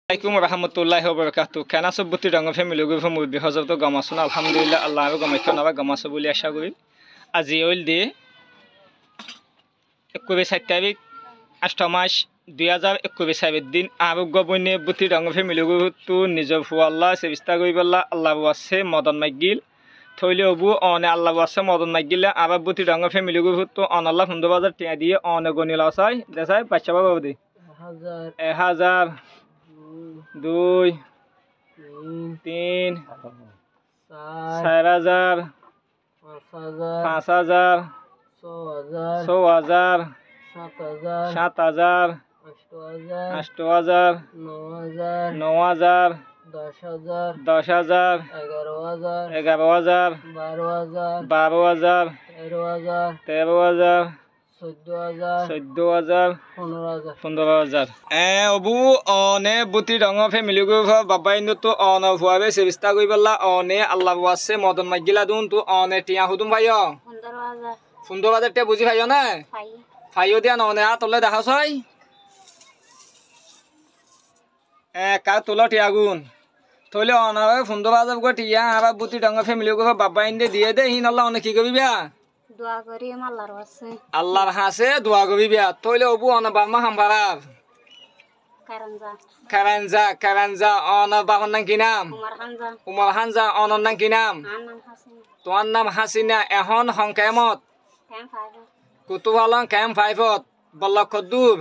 Assalamualaikum warahmatullahi wabarakatuh. Kana sobbuti ranga family go famudi hajabto gamasun alhamdulillah Allah ro gamaito na gamaso boli asha kori আজি হইল দে 21 তারিখ 8 মাস 2021 দিন আরব গবনে বুতি রঙ family গো তো নিজ ফু আল্লাহ সেবিস্তা কই বল্লা আল্লাহ ওয়াসে মদন মাগিল থইলে অবু অনে আল্লাহ ওয়াসে মদন মাগিলে আরব বুতি রঙ ফ্যামিলি গো তো অন আল্লাহ 15000 টাকা দিয়ে অনে গনিলা চাই দেখাই বাচ্চা বাবা দে 1000 2 3 4000 5000 6000 7000 8000 9000 10000 11000 12000 13000 14000 15000 অবু অনে বুতি রঙ ফ্যামিলি গো বাবাই তো অন ভুয়াবে চেষ্টা কই বল্লা অনে আল্লাহ ওয়াসে মদন মাগিলা দুন তো অনে টিয়া হুদুম ভাইও 15000 টা বুঝি ভাইও না ফাইও দিয়া ননে আ তলে দেখা ছয় কা তোলা টিয়া গুন তলে অনাবে 15000 গো টিয়া আর বুতি রঙ ফ্যামিলি গো বাবাই দিয়ে দে হিন আল্লাহ অনে কি কবি বিয়া দোয়া করি আল্লাহর হাসে দোয়া করি বিয়া তইলে অবু অন বামা হামবারার কারানজা অন বাহন নাম কি নাম উমর হানজা অনর নাম কি নাম তোমার নাম হাসিনা এখন সংকেমত কুতুবালং কেম 5 বল্লক কদ্দুর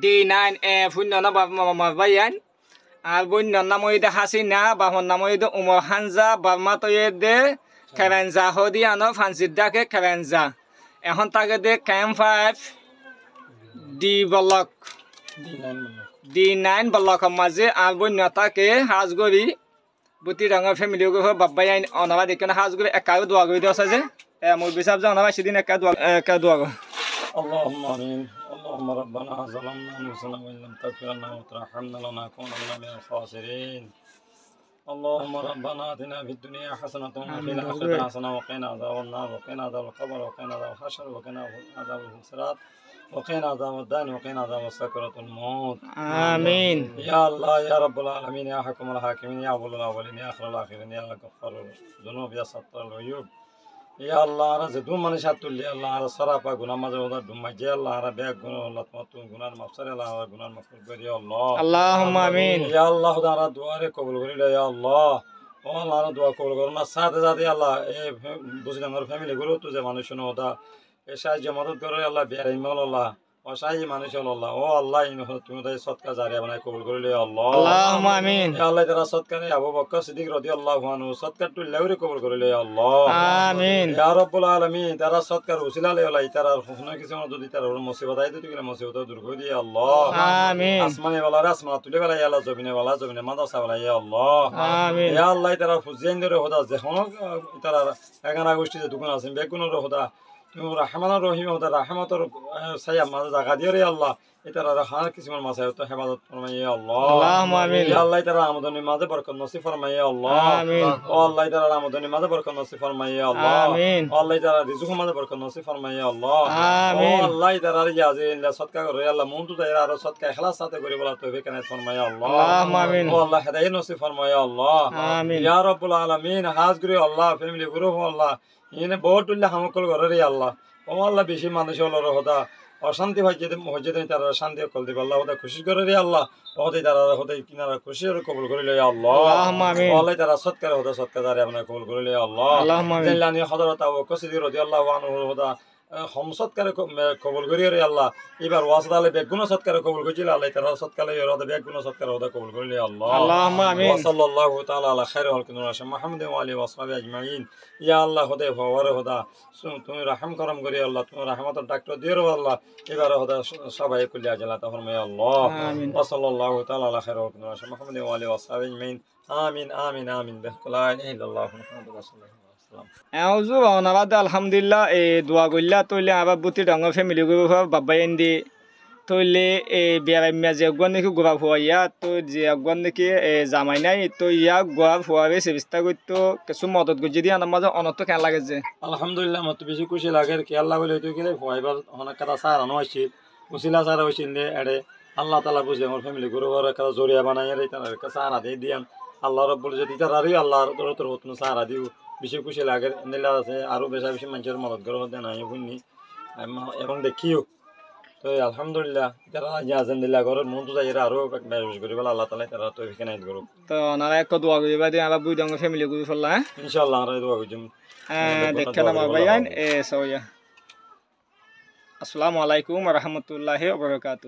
D9 শূন্য না বাইয়ান আর বন্য নাম ওইদে হাসিনা বাহন নাম ওইদে উমর হানজা বার্মা তয়ে দে কারানজা হদি আনো ফানসিদাকে কারানজা এখন তাকে দে কেম 5 ডি বল্লক D9 বল্লক মাঝে আর বন্য তাকে হাজগরি বুতি রঙ ফ্যামিলি গো বাবাই আইন অনাবা দেখনে হাজগরি একা দোয়া করি দেওয়া আছে মই বিসাব যা অনাবা সেদিন একা দোয়া গো اللهم آمين اللهم ربنا ظلمنا أنفسنا وإن لم تغفر لنا وترحمنا لنكونن من الخاسرين اللهم ربنا آتنا في الدنيا حسنة وفي الآخرة حسنة وقنا عذاب النار وقنا عذاب القبر وقنا عذاب الحشر وقنا عذاب الصراط وقنا عذاب الدين وقنا عذاب سكرة الموت آمين يا الله يا رب العالمين يا حكم الحاكمين يا أول الأولين يا آخر الآخرين يا غفار الذنوب يا ستر العيوب يا الله رز دوم من شاتول يا الله رز سرابا غنا مزودا دوم مجي الله رب يا غنا الله تمتو غنا مفسر الله غنا مغفور يا الله اللهم آمين يا الله خدا دعاء قبول করি يا الله ও আল্লাহ দোয়া কবুল করুন না সাথে সাথে আল্লাহ এই বুঝলাম আমার ফ্যামিলি গুলো তো যে মানুষ শোনো ওটা এই সাহায্য মদত করে আল্লাহ বিয়ারাই মাল আল্লাহ অসাই মানুষ আল্লাহ ও আল্লাহ তুমি তাই সৎকা জারিয়া বানাই কবুল করলে আল্লাহ আল্লাহুম্মা আমিন ইয়া আল্লাহ তারা সৎকারে আবু বকর সিদ্দিক রাদিয়াল্লাহু আনহু সৎকার টু লেউরি কবুল করলে আল্লাহ আমিন ইয়া রাব্বুল আলামিন তারা সৎকার উসিলা লে আল্লাহ তারা হুনা কিছু যদি তারা মুসিবত আইতো তুই মুসিবত দূর করে দিয়ে আল্লাহ আমিন আসমানে ওয়ালা আসমান তুলে বেলা ইয়া আল্লাহ জমিনে মাদ্রাসা ওয়ালা ইয়া আল্লাহ আমিন ইয়া আল্লাহ তারা ফুজিন ধরে খোদা যখন তারা এগানা গোষ্ঠী যে দোকান আছে বেগুনের খোদা তুমি রহমান রহিম ওটা রহমতর সাইয়া মাঝে জায়গা দিয়ে রে আল্লাহ এটার হার কিসমর মাঝে তো হেফাজত ফরমাইয়া আল্লাহ আল্লাহুম্মা আমিন ইয়া আল্লাহ তারা আমদানি মাঝে বরকত নসিব ফরমাইয়া আল্লাহ আমিন ও আল্লাহ তারা আমদানি মাঝে বরকত নসিব ফরমাইয়া আল্লাহ আমিন ও আল্লাহ তারা রিজুক মাঝে বরকত নসিব ফরমাইয়া আল্লাহ আমিন ও আল্লাহ তারা ইয়াজে সদকা করে আল্লাহ মন তো তারা আর সদকা ইখলাস সাথে করে বলা তৌফিক কানে ফরমাইয়া আল্লাহ আল্লাহুম্মা আমিন ও আল্লাহ হেদায়েত নসিব ফরমাইয়া আল্লাহ আমিন ইয়া রাব্বুল আলামিন হাজ করে আল্লাহ ফ্যামিলি গুরু আল্লাহ ইনে বহুত উল্লাহ হামকল করে রে আল্লাহ ও আল্লাহ বেশি মানুষ হলো হতা অশান্তি হচ্ছে তারা শান্তি কল দিবে আল্লাহ হতা খুশি করে রে আল্লাহ হতে তারা হতে কিনারা খুশি করে কবুল করে লই আল্লাহ আল্লাহ তারা সৎকার হতা সৎকার দারে আপনার কবুল করে লই আল্লাহ জানলানি হযরত আবু বকর সিদ্দিক রাদিয়াল্লাহু আনহু হতা হম সৎকারে কবুল করি রে আল্লাহ এবার ওয়াসদালে বেগুন সৎকারে কবুল করেছিল আল্লাহ তারা সৎকারে হতা বেগুন সৎকারে হতা কবুল করে লই আল্লাহ আল্লাহুম্মা আমিন ওয়া সাল্লাল্লাহু তাআলা আলা খায়রিল খালকি মুহাম্মদ ওয়া আলিহি ওয়া সাহবিহি আজমাইন ইয়া আল্লাহ হতে ফওয়ারে হতা তুমি রহম করম করি আল্লাহ তুমি রহমতের ডাক্তার দিও রে আল্লাহ এবার হতা সবাই কুলিয়া জালাতা ফরমায় আল্লাহ ওয়া সাল্লাল্লাহু তাআলা আলা খায়রিল খালকি মুহাম্মদ ওয়া আলিহি ওয়া সাহবিহি আজমাইন আমিন আমিন আমিন বিলা ইলাহা ইল্লাল্লাহ মুহাম্মাদুর রাসূলুল্লাহ আউযু ওয়ানাবাদ আলহামদুলিল্লাহ এ দোয়া কইলা তইলে আবার বুতি রঙ ফ্যামিলি গো বাবাই এন্দি তইলে এ বিয়ারাই মাঝে একবার নাকি গোবা ফুয়াইয়া তো যে একবার নাকি জামাই নাই তো ইয়া গোয়া ফুয়াবে চেষ্টা করতো কিছু মদত করে যদি আমার মাঝে অনত কেন লাগে যে আলহামদুলিল্লাহ মত বেশি খুশি লাগে কি আল্লাহ বলে তুই গেলে ফুয়াইবার অনেক কথা সারানো আসছিল উসিলা সারা হয়েছিল এড়ে আল্লাহ তালা বুঝে আমার ফ্যামিলি গরু একটা জরিয়া বানাই রে তার কাছে সাহারা দিয়ে দিয়ান আল্লাহ রব বলে যদি তার আরই আল্লাহর তোর হতো সাহারা দিও বেশি খুশি লাগে নিলে আছে আরও বেশা বেশি মানুষের মদত করে হতে নাই শুনি এবং দেখিও তো আলহামদুলিল্লাহ তারা আজ দিল্লা ঘরের মন তো যাই আরও বেশ করি বলে আল্লাহ তালা তারা তো এখানে করো তো ওনারা এক দোয়া করিবা দিয়ে আবার বুই দঙ্গ ফ্যামিলি ঘুরে ফেললা ইনশাআল্লাহ আমরা দোয়া করছি দেখেন আমার ভাইয়ান এ সৌয়া আসসালামু আলাইকুম ওয়া রাহমাতুল্লাহি ওয়া বারাকাতুহু